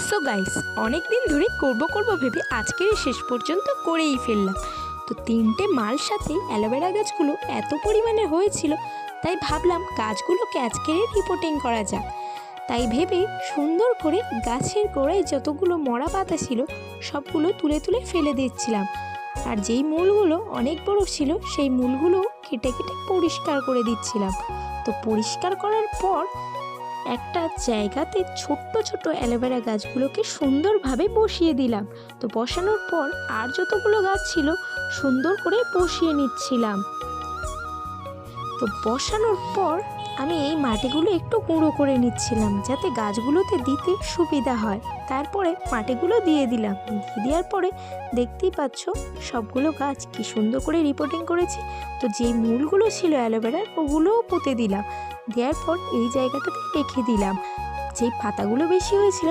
So guys, অনেক দিন ধরে করব ভেবে আজকের শেষ পর্যন্ত করেই ফেললাম। তো 3টে মাল সাথে অ্যালোভেরা গাছগুলো এত পরিমাণে হয়েছিল, তাই ভাবলাম গাছগুলোকে আজকেরই রিপোর্টিং করা যাক। তাই ভেবে সুন্দর করে গাছের গোড়ায় যতগুলো মরা পাতা ছিল সবগুলো তুলে তুলে ফেলে দিচ্ছিলাম। আর যেই মূলগুলো অনেক বড় ছিল সেই মূলগুলো কেটে কেটে পরিষ্কার করে দিচ্ছিলাম। তো পরিষ্কার করার পর একটা জায়গাতে ছোট্ট ছোট্ট অ্যালোভেরা গাছগুলোকে সুন্দরভাবে বসিয়ে দিলাম। তো বসানোর পর আর যতগুলো গাছ ছিল সুন্দর করে বসিয়ে নিচ্ছিলাম। তো বসানোর পর আমি এই মাটিগুলো একটু গুঁড়ো করে নিচ্ছিলাম যাতে গাছগুলোতে দিতে সুবিধা হয়। তারপরে মাটিগুলো দিয়ে দিলাম। দিয়ে দেওয়ার পরে দেখতেই পাচ্ছ সবগুলো গাছ কি সুন্দর করে রিপোর্টিং করেছে। তো যেই মূলগুলো ছিল অ্যালোভেরার ওগুলোও পুঁতে দিলাম। দেওয়ার পর এই জায়গাটাতে রেখে দিলাম। যেই পাতাগুলো বেশি হয়েছিল